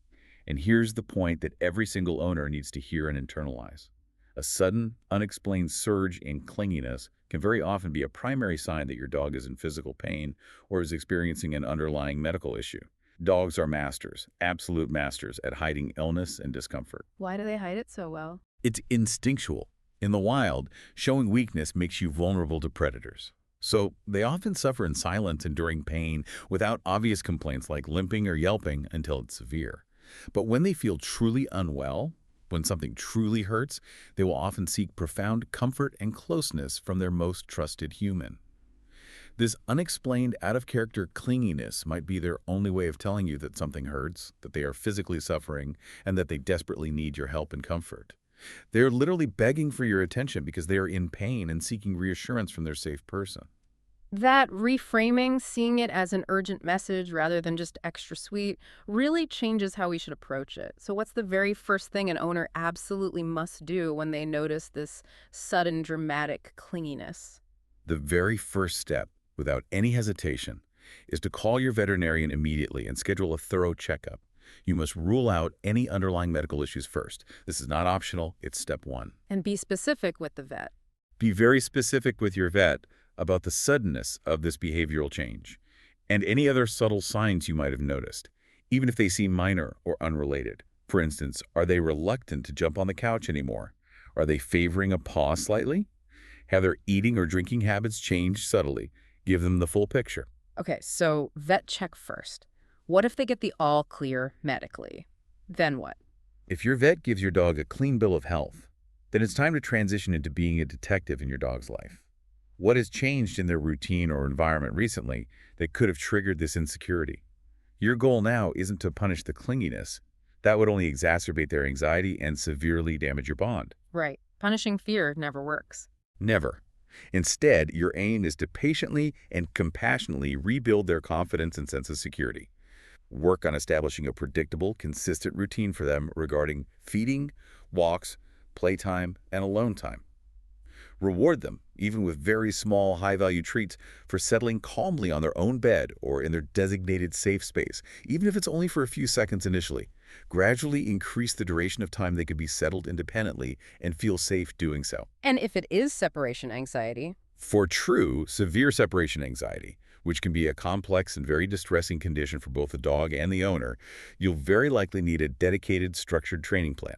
And here's the point that every single owner needs to hear and internalize. A sudden, unexplained surge in clinginess can very often be a primary sign that your dog is in physical pain or is experiencing an underlying medical issue. Dogs are masters, absolute masters, at hiding illness and discomfort. Why do they hide it so well? It's instinctual. In the wild, showing weakness makes you vulnerable to predators. So they often suffer in silence, enduring pain without obvious complaints like limping or yelping until it's severe. But when they feel truly unwell, when something truly hurts, they will often seek profound comfort and closeness from their most trusted human. This unexplained, out-of-character clinginess might be their only way of telling you that something hurts, that they are physically suffering, and that they desperately need your help and comfort. They're literally begging for your attention because they are in pain and seeking reassurance from their safe person. That reframing, seeing it as an urgent message rather than just extra sweet, really changes how we should approach it. So what's the very first thing an owner absolutely must do when they notice this sudden dramatic clinginess? The very first step, without any hesitation, is to call your veterinarian immediately and schedule a thorough checkup. You must rule out any underlying medical issues first. This is not optional, it's step one. And be specific with the vet. Be very specific with your vet about the suddenness of this behavioral change and any other subtle signs you might have noticed, even if they seem minor or unrelated. For instance, are they reluctant to jump on the couch anymore? Are they favoring a paw slightly? Have their eating or drinking habits changed subtly? Give them the full picture. Okay, so vet check first. What if they get the all clear medically? Then what? If your vet gives your dog a clean bill of health, then it's time to transition into being a detective in your dog's life. What has changed in their routine or environment recently that could have triggered this insecurity? Your goal now isn't to punish the clinginess. That would only exacerbate their anxiety and severely damage your bond. Right. Punishing fear never works. Never. Instead, your aim is to patiently and compassionately rebuild their confidence and sense of security. Work on establishing a predictable, consistent routine for them regarding feeding, walks, playtime, and alone time. Reward them, even with very small, high-value treats, for settling calmly on their own bed or in their designated safe space, even if it's only for a few seconds initially. Gradually increase the duration of time they could be settled independently and feel safe doing so. And if it is separation anxiety? For true, severe separation anxiety, which can be a complex and very distressing condition for both the dog and the owner, you'll very likely need a dedicated, structured training plan.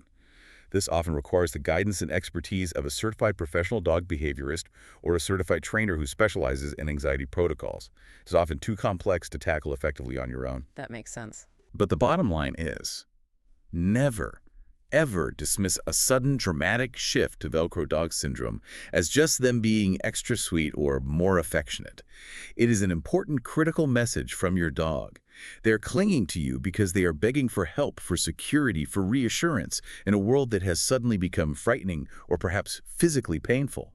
This often requires the guidance and expertise of a certified professional dog behaviorist or a certified trainer who specializes in anxiety protocols. It's often too complex to tackle effectively on your own. That makes sense. But the bottom line is, never, ever dismiss a sudden dramatic shift to Velcro dog syndrome as just them being extra sweet or more affectionate. It is an important critical message from your dog. They're clinging to you because they are begging for help, for security, for reassurance in a world that has suddenly become frightening or perhaps physically painful.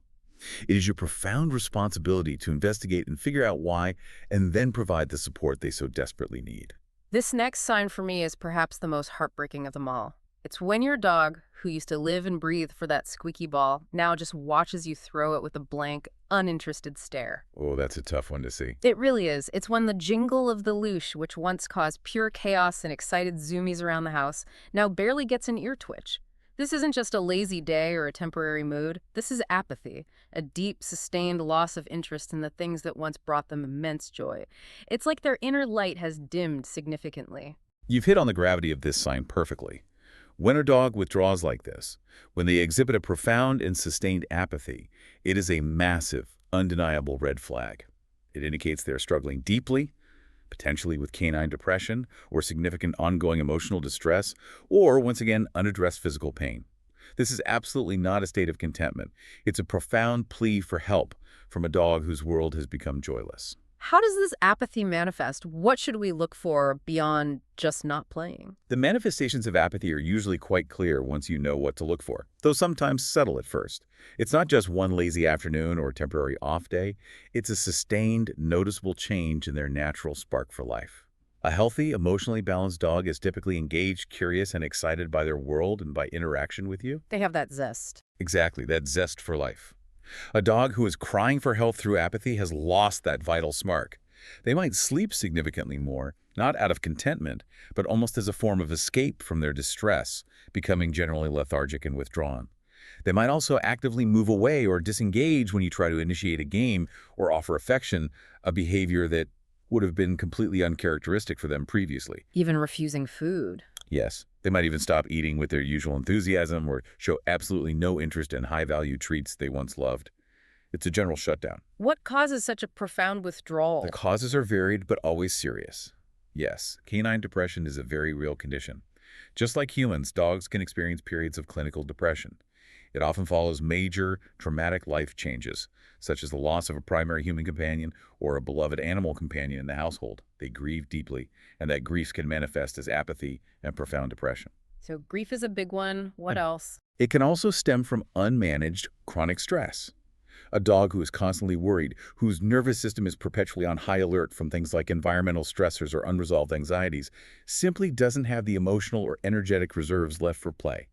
It is your profound responsibility to investigate and figure out why, and then provide the support they so desperately need. This next sign for me is perhaps the most heartbreaking of them all. It's when your dog, who used to live and breathe for that squeaky ball, now just watches you throw it with a blank, uninterested stare. Oh, that's a tough one to see. It really is. It's when the jingle of the leash, which once caused pure chaos and excited zoomies around the house, now barely gets an ear twitch. This isn't just a lazy day or a temporary mood. This is apathy, a deep, sustained loss of interest in the things that once brought them immense joy. It's like their inner light has dimmed significantly. You've hit on the gravity of this sign perfectly. When a dog withdraws like this, when they exhibit a profound and sustained apathy, it is a massive, undeniable red flag. It indicates they're struggling deeply, potentially with canine depression or significant ongoing emotional distress, or, once again, unaddressed physical pain. This is absolutely not a state of contentment. It's a profound plea for help from a dog whose world has become joyless. How does this apathy manifest? What should we look for beyond just not playing? The manifestations of apathy are usually quite clear once you know what to look for, though sometimes subtle at first. It's not just one lazy afternoon or temporary off day. It's a sustained, noticeable change in their natural spark for life. A healthy, emotionally balanced dog is typically engaged, curious, and excited by their world and by interaction with you. They have that zest. Exactly, that zest for life. A dog who is crying for help through apathy has lost that vital spark. They might sleep significantly more, not out of contentment, but almost as a form of escape from their distress, becoming generally lethargic and withdrawn. They might also actively move away or disengage when you try to initiate a game or offer affection, a behavior that would have been completely uncharacteristic for them previously. Even refusing food. Yes, they might even stop eating with their usual enthusiasm or show absolutely no interest in high-value treats they once loved. It's a general shutdown. What causes such a profound withdrawal? The causes are varied but always serious. Yes, canine depression is a very real condition. Just like humans, dogs can experience periods of clinical depression. It often follows major, traumatic life changes, such as the loss of a primary human companion or a beloved animal companion in the household. They grieve deeply, and that grief can manifest as apathy and profound depression. So grief is a big one. What else? It can also stem from unmanaged chronic stress. A dog who is constantly worried, whose nervous system is perpetually on high alert from things like environmental stressors or unresolved anxieties, simply doesn't have the emotional or energetic reserves left for play.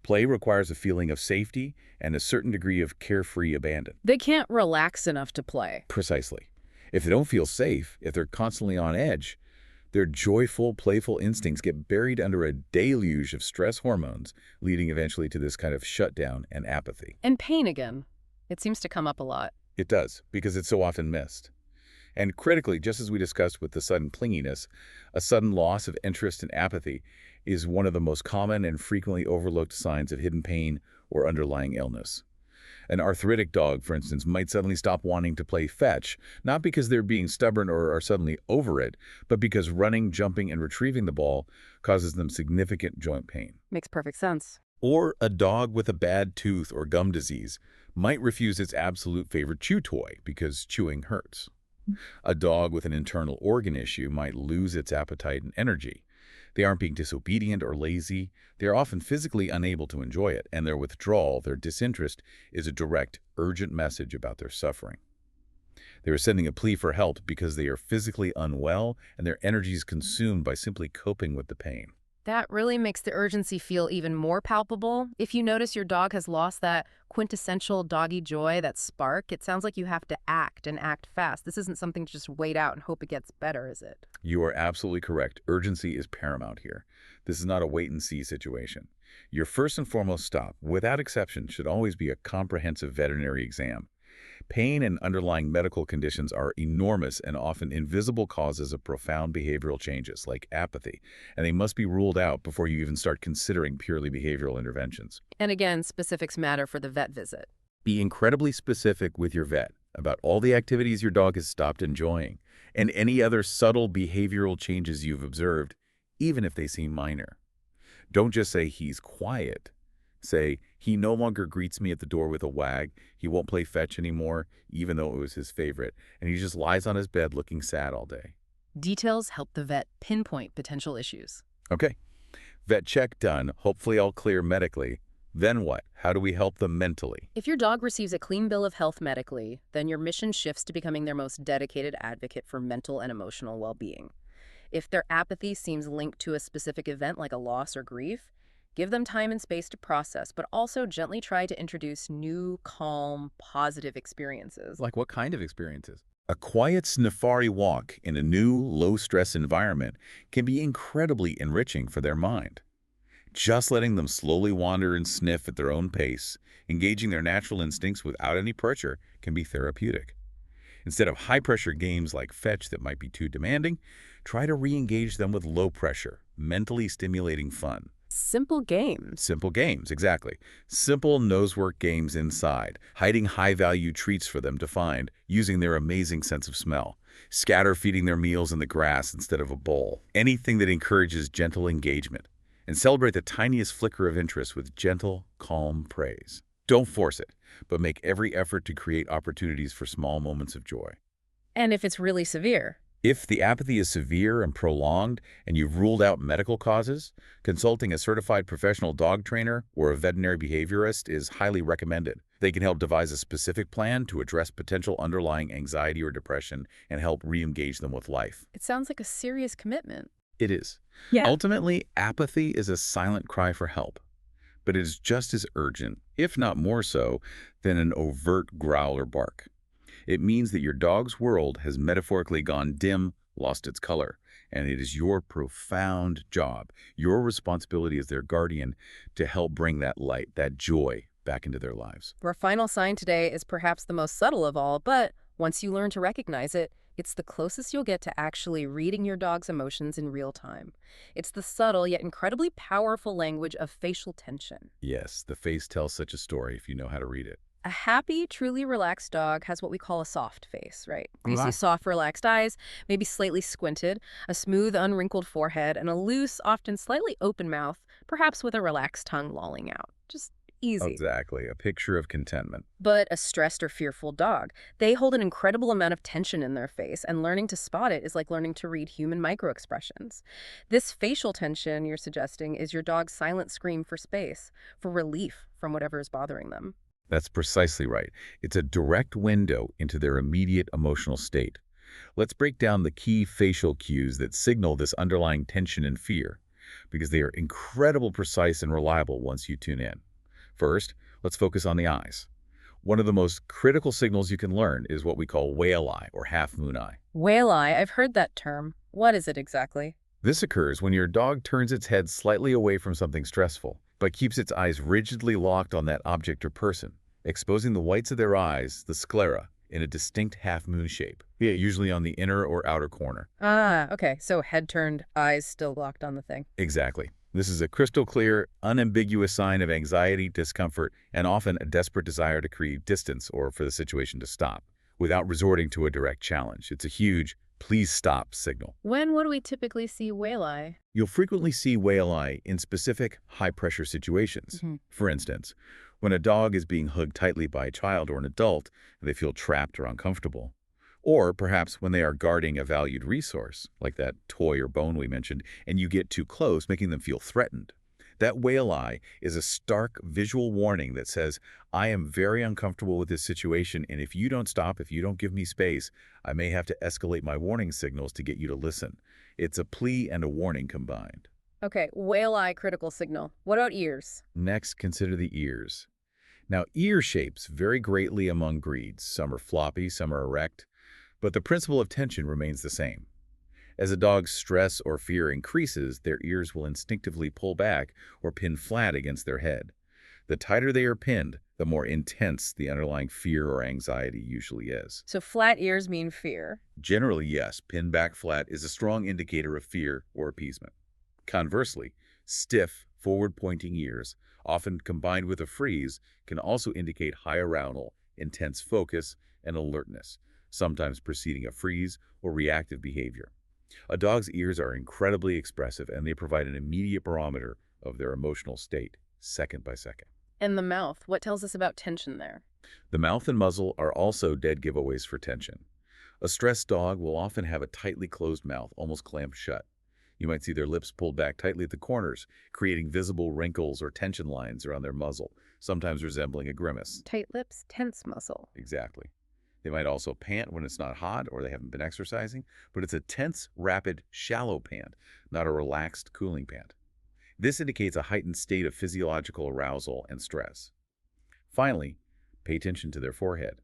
Play requires a feeling of safety and a certain degree of carefree abandon. They can't relax enough to play. Precisely. If they don't feel safe, if they're constantly on edge, their joyful, playful instincts get buried under a deluge of stress hormones, leading eventually to this kind of shutdown and apathy. And pain again. It seems to come up a lot. It does, because it's so often missed. And critically, just as we discussed with the sudden clinginess, a sudden loss of interest and apathy is one of the most common and frequently overlooked signs of hidden pain or underlying illness. An arthritic dog, for instance, might suddenly stop wanting to play fetch, not because they're being stubborn or are suddenly over it, but because running, jumping, and retrieving the ball causes them significant joint pain. Makes perfect sense. Or a dog with a bad tooth or gum disease might refuse its absolute favorite chew toy because chewing hurts. A dog with an internal organ issue might lose its appetite and energy. They aren't being disobedient or lazy. They are often physically unable to enjoy it, and their withdrawal, their disinterest, is a direct, urgent message about their suffering. They are sending a plea for help because they are physically unwell and their energy is consumed by simply coping with the pain. That really makes the urgency feel even more palpable. If you notice your dog has lost that quintessential doggy joy, that spark, it sounds like you have to act and act fast. This isn't something to just wait out and hope it gets better, is it? You are absolutely correct. Urgency is paramount here. This is not a wait-and-see situation. Your first and foremost stop, without exception, should always be a comprehensive veterinary exam. Pain and underlying medical conditions are enormous and often invisible causes of profound behavioral changes, like apathy, and they must be ruled out before you even start considering purely behavioral interventions. And again, specifics matter for the vet visit. Be incredibly specific with your vet about all the activities your dog has stopped enjoying and any other subtle behavioral changes you've observed, even if they seem minor. Don't just say he's quiet. Say, he no longer greets me at the door with a wag, he won't play fetch anymore, even though it was his favorite, and he just lies on his bed looking sad all day. Details help the vet pinpoint potential issues. Okay, vet check done, hopefully all clear medically. Then what? How do we help them mentally? If your dog receives a clean bill of health medically, then your mission shifts to becoming their most dedicated advocate for mental and emotional well-being. If their apathy seems linked to a specific event like a loss or grief, give them time and space to process, but also gently try to introduce new, calm, positive experiences. Like what kind of experiences? A quiet safari walk in a new, low-stress environment can be incredibly enriching for their mind. Just letting them slowly wander and sniff at their own pace, engaging their natural instincts without any pressure, can be therapeutic. Instead of high-pressure games like fetch that might be too demanding, try to re-engage them with low-pressure, mentally stimulating fun. Simple games. Simple games, exactly. Simple nosework games inside, hiding high-value treats for them to find, using their amazing sense of smell. Scatter feeding their meals in the grass instead of a bowl. Anything that encourages gentle engagement. And celebrate the tiniest flicker of interest with gentle, calm praise. Don't force it, but make every effort to create opportunities for small moments of joy. And if it's really severe, If the apathy is severe and prolonged and you've ruled out medical causes, consulting a certified professional dog trainer or a veterinary behaviorist is highly recommended. They can help devise a specific plan to address potential underlying anxiety or depression and help re-engage them with life. it sounds like a serious commitment. It is. Yeah. Ultimately, apathy is a silent cry for help, but it is just as urgent, if not more so, than an overt growl or bark. It means that your dog's world has metaphorically gone dim, lost its color, and it is your profound job, your responsibility as their guardian, to help bring that light, that joy, back into their lives. Our final sign today is perhaps the most subtle of all, but once you learn to recognize it, it's the closest you'll get to actually reading your dog's emotions in real time. It's the subtle yet incredibly powerful language of facial tension. Yes, the face tells such a story if you know how to read it. A happy, truly relaxed dog has what we call a soft face, right? You see Right. soft, relaxed eyes, maybe slightly squinted, a smooth, unwrinkled forehead, and a loose, often slightly open mouth, perhaps with a relaxed tongue lolling out. Just easy. Exactly, a picture of contentment. But a stressed or fearful dog, they hold an incredible amount of tension in their face, and learning to spot it is like learning to read human microexpressions. This facial tension you're suggesting is your dog's silent scream for space, for relief from whatever is bothering them. That's precisely right. It's a direct window into their immediate emotional state. Let's break down the key facial cues that signal this underlying tension and fear, because they are incredibly precise and reliable once you tune in. First, let's focus on the eyes. One of the most critical signals you can learn is what we call whale eye or half moon eye. Whale eye, I've heard that term. What is it exactly? This occurs when your dog turns its head slightly away from something stressful, but keeps its eyes rigidly locked on that object or person, exposing the whites of their eyes, the sclera, in a distinct half-moon shape, usually on the inner or outer corner. Ah, okay. So head turned, eyes still locked on the thing. Exactly. This is a crystal clear, unambiguous sign of anxiety, discomfort, and often a desperate desire to create distance or for the situation to stop, without resorting to a direct challenge. It's a huge, please stop signal. When would we typically see whale eye? You'll frequently see whale eye in specific high-pressure situations. Mhm. For instance, when a dog is being hugged tightly by a child or an adult and they feel trapped or uncomfortable. Or perhaps when they are guarding a valued resource, like that toy or bone we mentioned, and you get too close, making them feel threatened. That whale eye is a stark visual warning that says, I am very uncomfortable with this situation, and if you don't stop, if you don't give me space, I may have to escalate my warning signals to get you to listen. It's a plea and a warning combined. Okay, whale eye critical signal. What about ears? Next, consider the ears. Now, ear shapes vary greatly among breeds. Some are floppy, some are erect, but the principle of tension remains the same. As a dog's stress or fear increases, their ears will instinctively pull back or pin flat against their head. The tighter they are pinned, the more intense the underlying fear or anxiety usually is. So flat ears mean fear. Generally, yes, pinned back flat is a strong indicator of fear or appeasement. Conversely, stiff, forward-pointing ears, often combined with a freeze, can also indicate high arousal, intense focus, and alertness, sometimes preceding a freeze or reactive behavior. A dog's ears are incredibly expressive, and they provide an immediate barometer of their emotional state, second by second. And the mouth, what tells us about tension there? The mouth and muzzle are also dead giveaways for tension. A stressed dog will often have a tightly closed mouth, almost clamped shut. You might see their lips pulled back tightly at the corners, creating visible wrinkles or tension lines around their muzzle, sometimes resembling a grimace. Tight lips, tense muscle. Exactly. They might also pant when it's not hot or they haven't been exercising, but it's a tense, rapid, shallow pant, not a relaxed, cooling pant. This indicates a heightened state of physiological arousal and stress. Finally, pay attention to their forehead.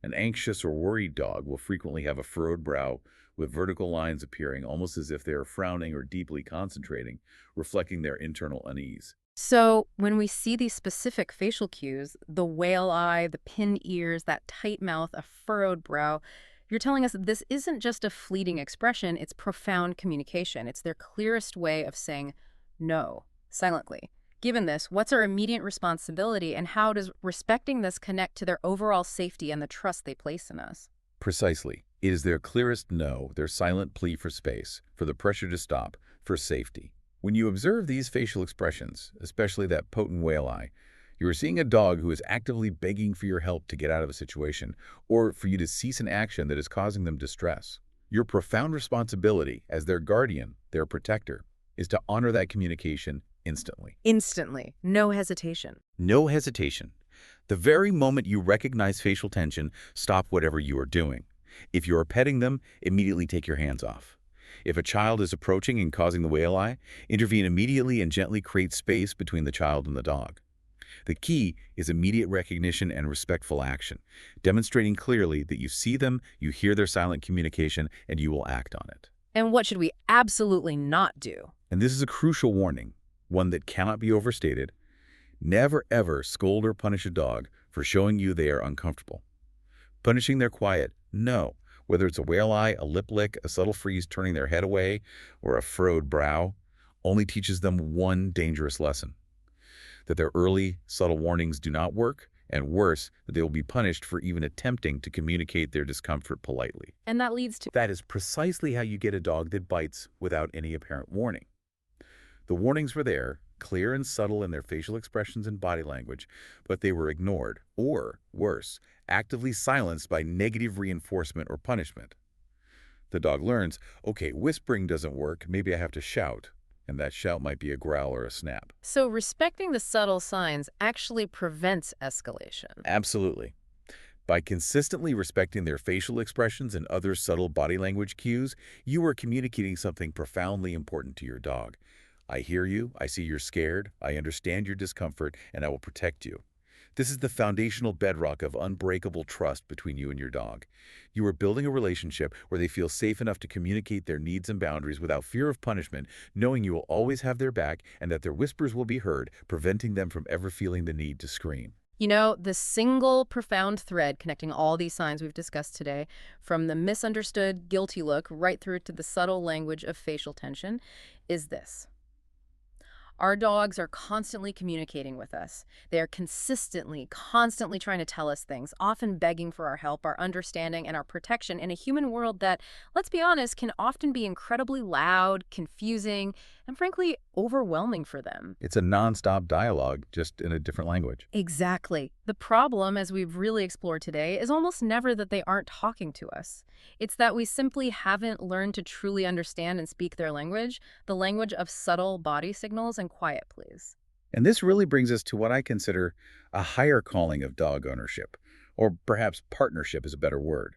An anxious or worried dog will frequently have a furrowed brow with vertical lines appearing almost as if they are frowning or deeply concentrating, reflecting their internal unease. So when we see these specific facial cues, the whale eye, the pinned ears, that tight mouth, a furrowed brow, you're telling us that this isn't just a fleeting expression, it's profound communication. It's their clearest way of saying no, silently. Given this, what's our immediate responsibility, and how does respecting this connect to their overall safety and the trust they place in us? Precisely. It is their clearest no, their silent plea for space, for the pressure to stop, for safety. When you observe these facial expressions, especially that potent whale eye, you are seeing a dog who is actively begging for your help to get out of a situation or for you to cease an action that is causing them distress. Your profound responsibility as their guardian, their protector, is to honor that communication instantly. Instantly. No hesitation. No hesitation. The very moment you recognize facial tension, stop whatever you are doing. If you are petting them, immediately take your hands off. If a child is approaching and causing the whale eye, intervene immediately and gently create space between the child and the dog. The key is immediate recognition and respectful action, demonstrating clearly that you see them, you hear their silent communication, and you will act on it. And what should we absolutely not do? And this is a crucial warning, one that cannot be overstated. Never ever scold or punish a dog for showing you they are uncomfortable. Punishing their quiet no, whether it's a whale eye, a lip lick, a subtle freeze turning their head away, or a furrowed brow, only teaches them one dangerous lesson: that their early, subtle warnings do not work, and worse, that they will be punished for even attempting to communicate their discomfort politely. And that leads to... That is precisely how you get a dog that bites without any apparent warning. The warnings were there, clear and subtle in their facial expressions and body language, but they were ignored, or, worse, actively silenced by negative reinforcement or punishment. The dog learns, okay, whispering doesn't work, maybe I have to shout, and that shout might be a growl or a snap. So respecting the subtle signs actually prevents escalation. Absolutely. By consistently respecting their facial expressions and other subtle body language cues, you are communicating something profoundly important to your dog. I hear you, I see you're scared, I understand your discomfort, and I will protect you. This is the foundational bedrock of unbreakable trust between you and your dog. You are building a relationship where they feel safe enough to communicate their needs and boundaries without fear of punishment, knowing you will always have their back and that their whispers will be heard, preventing them from ever feeling the need to scream. You know, the single profound thread connecting all these signs we've discussed today, from the misunderstood, guilty look right through to the subtle language of facial tension, is this: our dogs are constantly communicating with us. They are constantly trying to tell us things, often begging for our help, our understanding, and our protection in a human world that, let's be honest, can often be incredibly loud, confusing, and frankly, overwhelming for them. It's a nonstop dialogue, just in a different language. Exactly. The problem, as we've really explored today, is almost never that they aren't talking to us. It's that we simply haven't learned to truly understand and speak their language, the language of subtle body signals and quiet pleas. And this really brings us to what I consider a higher calling of dog ownership, or perhaps partnership is a better word.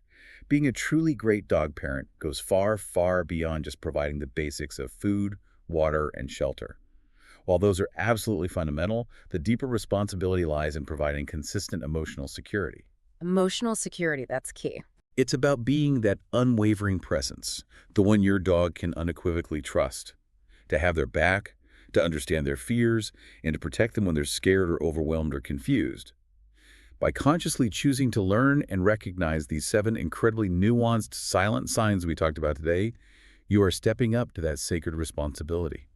Being a truly great dog parent goes far, far beyond just providing the basics of food, water, and shelter. While those are absolutely fundamental, the deeper responsibility lies in providing consistent emotional security. Emotional security, that's key. It's about being that unwavering presence, the one your dog can unequivocally trust, to have their back, to understand their fears, and to protect them when they're scared or overwhelmed or confused. By consciously choosing to learn and recognize these 7 incredibly nuanced, silent signs we talked about today, you are stepping up to that sacred responsibility.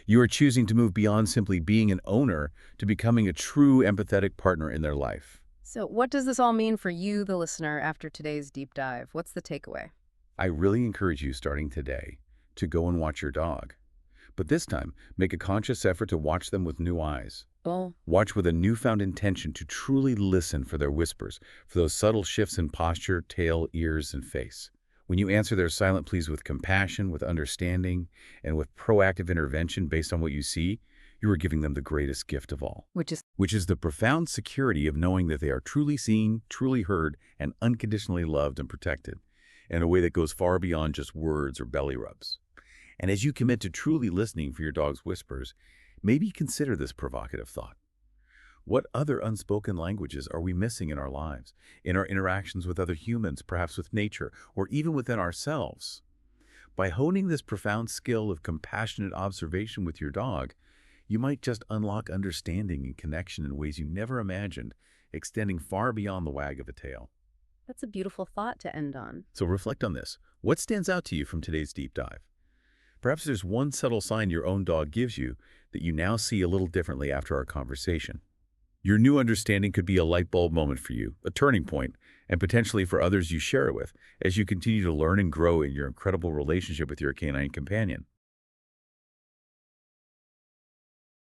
You are choosing to move beyond simply being an owner to becoming a true empathetic partner in their life. So, what does this all mean for you, the listener, after today's deep dive? What's the takeaway? I really encourage you starting today to go and watch your dog. But this time, make a conscious effort to watch them with new eyes. Well, Watch with a newfound intention to truly listen for their whispers, for those subtle shifts in posture, tail, ears, and face. When you answer their silent pleas with compassion, with understanding, and with proactive intervention based on what you see, you are giving them the greatest gift of all, which is which is the profound security of knowing that they are truly seen, truly heard, and unconditionally loved and protected in a way that goes far beyond just words or belly rubs. And as you commit to truly listening for your dog's whispers, maybe consider this provocative thought. What other unspoken languages are we missing in our lives, in our interactions with other humans, perhaps with nature, or even within ourselves? By honing this profound skill of compassionate observation with your dog, you might just unlock understanding and connection in ways you never imagined, extending far beyond the wag of a tail. that's a beautiful thought to end on. So reflect on this. What stands out to you from today's deep dive? Perhaps there's one subtle sign your own dog gives you that you now see a little differently after our conversation. Your new understanding could be a light bulb moment for you, a turning point, and potentially for others you share it with as you continue to learn and grow in your incredible relationship with your canine companion.